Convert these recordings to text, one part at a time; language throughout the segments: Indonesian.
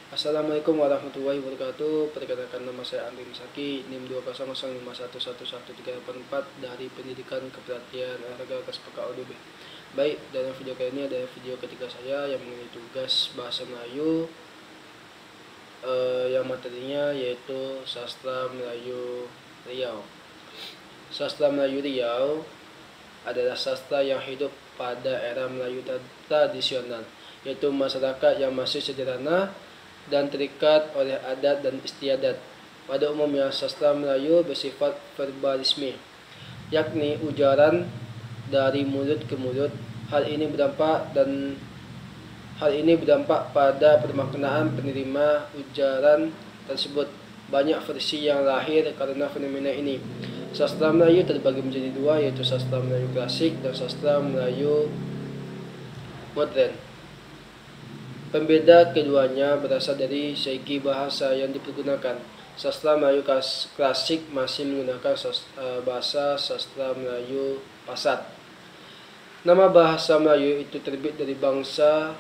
Assalamualaikum warahmatullahi wabarakatuh. Perkenalkan, nama saya Andri Misaki, NIM 20051513884 dari Pendidikan Kepelatihan Olahraga Kelas PKODB. Baik, dalam video kali ini adalah video ketiga saya yang mengenai tugas bahasa Melayu yang materinya yaitu Sastra Melayu Riau. Sastra Melayu Riau adalah sastra yang hidup pada era Melayu tradisional, yaitu masyarakat yang masih sederhana dan terikat oleh adat dan istiadat. Pada umumnya, sastra Melayu bersifat verbalisme, yakni ujaran dari mulut ke mulut. Hal ini berdampak pada permaknaan penerima ujaran tersebut. Banyak versi yang lahir karena fenomena ini. Sastra Melayu terbagi menjadi dua, yaitu sastra Melayu klasik dan sastra Melayu modern. Pembeda keduanya berasal dari segi bahasa yang dipergunakan. Sastra Melayu klasik masih menggunakan bahasa sastra Melayu Pasat. Nama bahasa Melayu itu terbit dari bangsa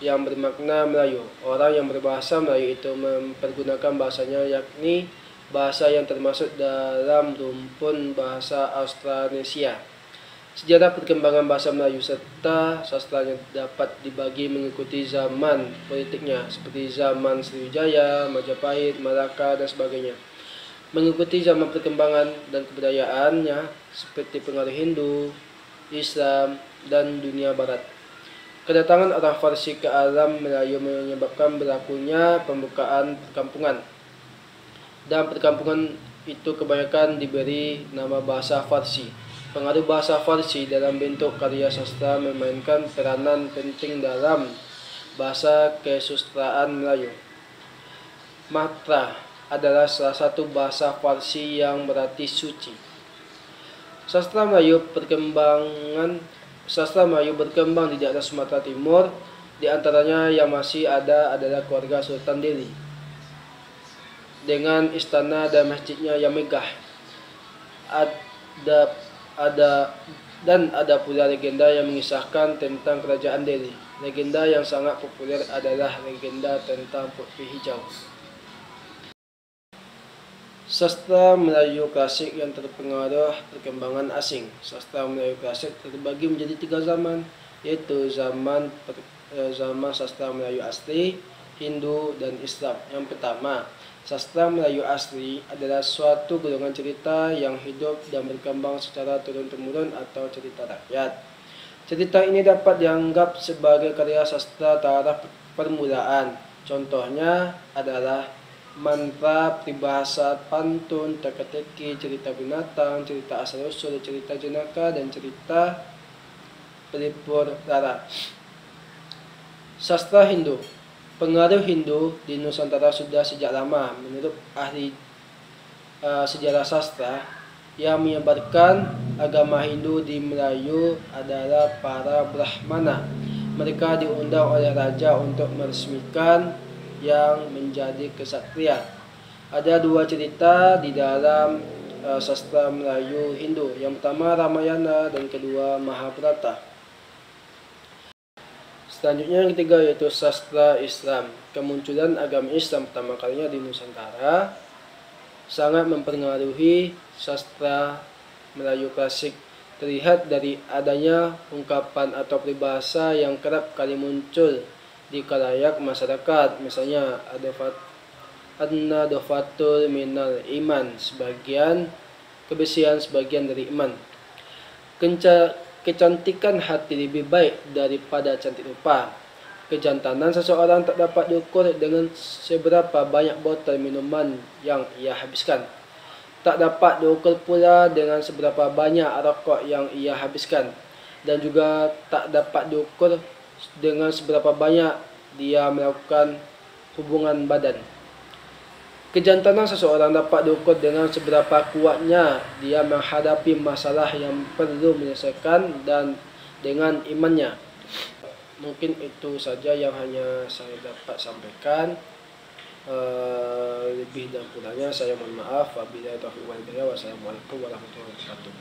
yang bermakna Melayu. Orang yang berbahasa Melayu itu mempergunakan bahasanya, yakni bahasa yang termasuk dalam rumpun bahasa Austronesia. Sejarah perkembangan bahasa Melayu serta sastranya dapat dibagi mengikuti zaman politiknya, seperti zaman Sriwijaya, Majapahit, Malaka, dan sebagainya. Mengikuti zaman perkembangan dan kebudayaannya, seperti pengaruh Hindu, Islam, dan dunia Barat. Kedatangan orang Farsi ke alam Melayu menyebabkan berlakunya pembukaan perkampungan, dan perkampungan itu kebanyakan diberi nama bahasa Farsi. Pengaruh bahasa Farsi dalam bentuk karya sastra memainkan peranan penting dalam bahasa kesusastraan Melayu. Matra adalah salah satu bahasa Farsi yang berarti suci. Sastra Melayu berkembang di daerah Sumatera Timur. Di antaranya yang masih ada adalah keluarga Sultan Delhi dengan istana dan masjidnya yang megah. Ada pula legenda yang mengisahkan tentang kerajaan Delhi. Legenda yang sangat populer adalah legenda tentang Putri Hijau. Sastra Melayu klasik yang terpengaruh perkembangan asing. Sastra Melayu klasik terbagi menjadi tiga zaman, yaitu zaman sastra Melayu asli, Hindu, dan Islam. Yang pertama, sastra Melayu asli adalah suatu golongan cerita yang hidup dan berkembang secara turun-temurun atau cerita rakyat. Cerita ini dapat dianggap sebagai karya sastra taraf permulaan. Contohnya adalah mantra, peribahasa, pantun, teka-teki, cerita binatang, cerita asal-usul, cerita jenaka, dan cerita pelipur rara. Sastra Hindu. Pengaruh Hindu di Nusantara sudah sejak lama. Menurut ahli sejarah sastra, yang menyebarkan agama Hindu di Melayu adalah para Brahmana. Mereka diundang oleh raja untuk meresmikan yang menjadi kesatria. Ada dua cerita di dalam sastra Melayu Hindu. Yang pertama Ramayana dan kedua Mahabharata. Selanjutnya yang ketiga yaitu sastra Islam. Kemunculan agama Islam pertama kalinya di Nusantara sangat mempengaruhi sastra Melayu klasik. Terlihat dari adanya ungkapan atau peribahasa yang kerap kali muncul di khalayak masyarakat. Misalnya adna dofatul minal iman, sebagian kebersihan sebagian dari iman. Kecantikan hati lebih baik daripada cantik rupa. Kejantanan seseorang tak dapat diukur dengan seberapa banyak botol minuman yang ia habiskan. Tak dapat diukur pula dengan seberapa banyak rokok yang ia habiskan. Dan juga tak dapat diukur dengan seberapa banyak dia melakukan hubungan badan. Kejantanan seseorang dapat diukur dengan seberapa kuatnya dia menghadapi masalah yang perlu menyelesaikan dan dengan imannya. Mungkin itu saja yang hanya saya dapat sampaikan. Lebih dan kurangnya saya mohon maaf. Wabillahi taufiq wal hidayah. Wassalamualaikum warahmatullahi wabarakatuh.